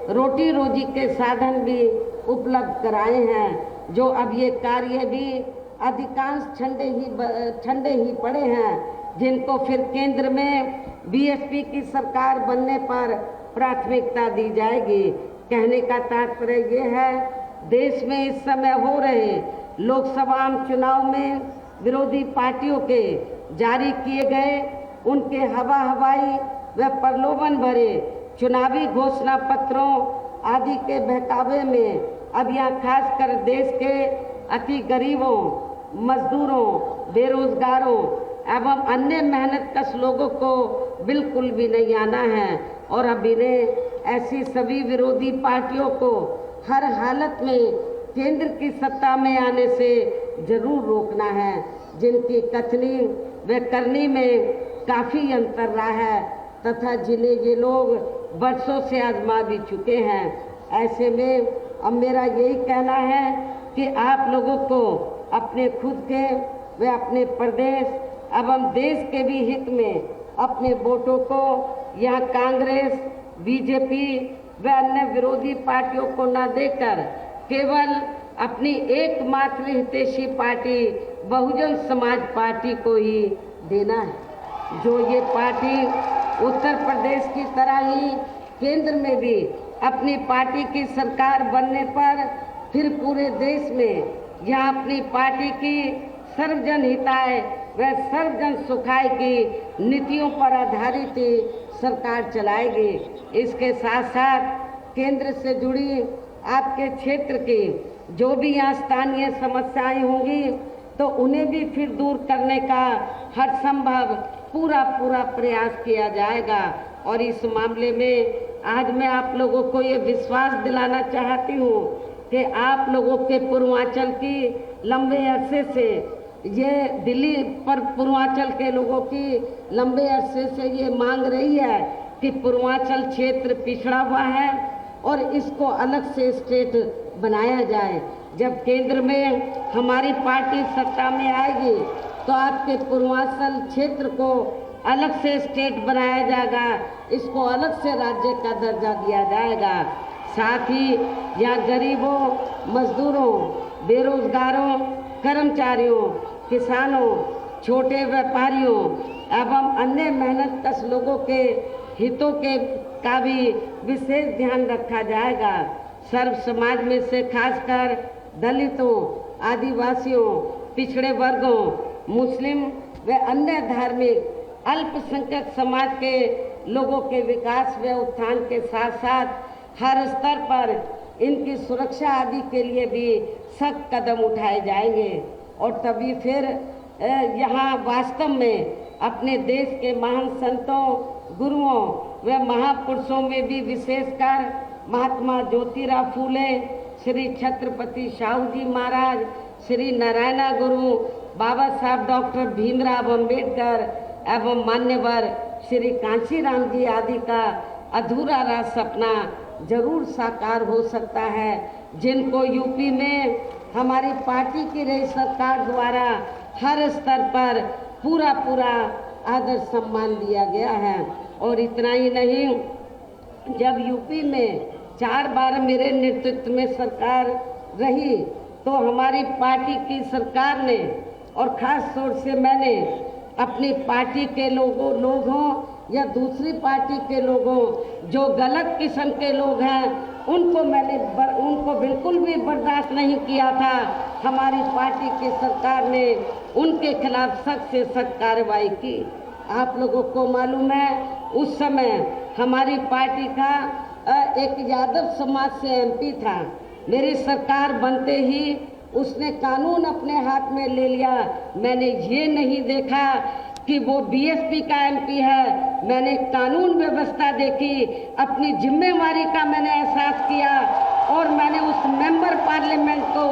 रोटी रोजी के साधन भी उपलब्ध कराए हैं। जो अब ये कार्य भी अधिकांश ठंडे ही पड़े हैं, जिनको फिर केंद्र में बीएसपी की सरकार बनने पर प्राथमिकता दी जाएगी। कहने का तात्पर्य ये है, देश में इस समय हो रहे लोकसभा चुनाव में विरोधी पार्टियों के जारी किए गए उनके हवाई व प्रलोभन भरे चुनावी घोषणा पत्रों आदि के बहकावे में अब यहाँ खासकर देश के अति गरीबों, मजदूरों, बेरोजगारों एवं अन्य मेहनतकश लोगों को बिल्कुल भी नहीं आना है। और अब इन्हें ऐसी सभी विरोधी पार्टियों को हर हालत में केंद्र की सत्ता में आने से जरूर रोकना है, जिनकी कथनी व करनी में काफ़ी अंतर रहा है तथा जिन्हें ये लोग वर्षों से आजमा भी चुके हैं। ऐसे में अब मेरा यही कहना है कि आप लोगों को अपने खुद के व अपने प्रदेश एवं देश के भी हित में अपने वोटों को यहाँ कांग्रेस, बीजेपी व अन्य विरोधी पार्टियों को न देकर केवल अपनी एकमात्र हितैषी पार्टी बहुजन समाज पार्टी को ही देना है। जो ये पार्टी उत्तर प्रदेश की तरह ही केंद्र में भी अपनी पार्टी की सरकार बनने पर फिर पूरे देश में यहाँ अपनी पार्टी की सर्वजन हिताय व सर्वजन सुखाय की नीतियों पर आधारित सरकार चलाएगी। इसके साथ साथ केंद्र से जुड़ी आपके क्षेत्र की जो भी यहाँ स्थानीय समस्याएं होंगी तो उन्हें भी फिर दूर करने का हर संभव पूरा प्रयास किया जाएगा। और इस मामले में आज मैं आप लोगों को ये विश्वास दिलाना चाहती हूँ कि आप लोगों के पूर्वांचल की लंबे अरसे से ये दिल्ली पर पूर्वांचल के लोगों की लंबे अरसे से ये मांग रही है कि पूर्वांचल क्षेत्र पिछड़ा हुआ है और इसको अलग से स्टेट बनाया जाए। जब केंद्र में हमारी पार्टी सत्ता में आएगी तो आपके पूर्वांचल क्षेत्र को अलग से स्टेट बनाया जाएगा, इसको अलग से राज्य का दर्जा दिया जाएगा। साथ ही यहाँ गरीबों, मजदूरों, बेरोजगारों, कर्मचारियों, किसानों, छोटे व्यापारियों एवं अन्य मेहनतकश लोगों के हितों के का भी विशेष ध्यान रखा जाएगा। सर्व समाज में से खासकर दलितों, आदिवासियों, पिछड़े वर्गों, मुस्लिम व अन्य धार्मिक अल्पसंख्यक समाज के लोगों के विकास व उत्थान के साथ साथ हर स्तर पर इनकी सुरक्षा आदि के लिए भी सख्त कदम उठाए जाएंगे। और तभी फिर यहाँ वास्तव में अपने देश के महान संतों, गुरुओं व महापुरुषों में भी विशेषकर महात्मा ज्योतिराव फूले, श्री छत्रपति शाहू जी महाराज, श्री नारायणा गुरु, बाबा साहब डॉक्टर भीमराव अंबेडकर एवं मान्यवर श्री कांशीराम जी आदि का अधूरा रहा सपना जरूर साकार हो सकता है, जिनको यूपी में हमारी पार्टी की रही सरकार द्वारा हर स्तर पर पूरा आदर सम्मान दिया गया है। और इतना ही नहीं, जब यूपी में 4 बार मेरे नेतृत्व में सरकार रही तो हमारी पार्टी की सरकार ने और ख़ास तौर से मैंने अपनी पार्टी के लोग हों या दूसरी पार्टी के लोगों जो गलत किस्म के लोग हैं उनको बिल्कुल भी बर्दाश्त नहीं किया था। हमारी पार्टी की सरकार ने उनके खिलाफ सख्त से सख्त कार्रवाई की। आप लोगों को मालूम है उस समय हमारी पार्टी का एक यादव समाज से एमपी था। मेरी सरकार बनते ही उसने कानून अपने हाथ में ले लिया। मैंने ये नहीं देखा कि वो बीएसपी का एमपी है, मैंने कानून व्यवस्था देखी, अपनी जिम्मेवारी का मैंने एहसास किया और मैंने उस मेंबर पार्लियामेंट को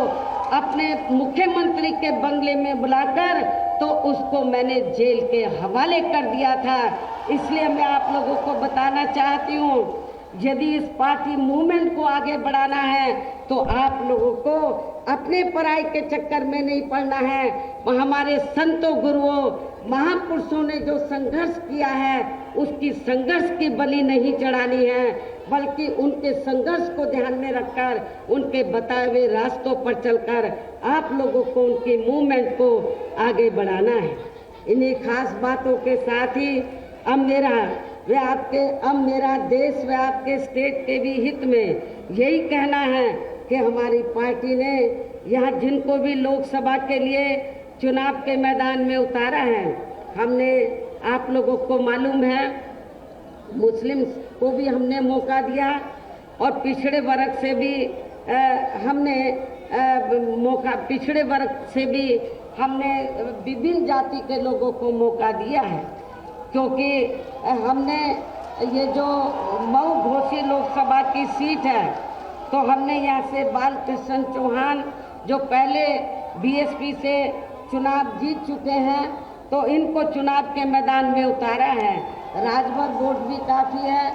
अपने मुख्यमंत्री के बंगले में बुलाकर तो उसको मैंने जेल के हवाले कर दिया था। इसलिए मैं आप लोगों को बताना चाहती हूँ, यदि इस पार्टी मूवमेंट को आगे बढ़ाना है तो आप लोगों को अपने पढ़ाई के चक्कर में नहीं पड़ना है। हमारे संतों, गुरुओं महापुरुषों ने जो संघर्ष किया है उसकी संघर्ष की बलि नहीं चढ़ानी है, बल्कि उनके संघर्ष को ध्यान में रखकर उनके बताए हुए रास्तों पर चलकर आप लोगों को उनकी मूवमेंट को आगे बढ़ाना है। इन्हीं खास बातों के साथ ही अब मेरा देश व आपके स्टेट के भी हित में यही कहना है कि हमारी पार्टी ने यहाँ जिनको भी लोकसभा के लिए चुनाव के मैदान में उतारा है, हमने आप लोगों को मालूम है मुस्लिम को भी हमने मौका दिया और पिछड़े वर्ग से भी हमने विभिन्न जाति के लोगों को मौका दिया है, क्योंकि हमने ये जो मऊ घोसी लोकसभा की सीट है तो हमने यहाँ से बालकृष्ण चौहान जो पहले बीएसपी से चुनाव जीत चुके हैं तो इनको चुनाव के मैदान में उतारा है। राजभर वोट भी काफ़ी है।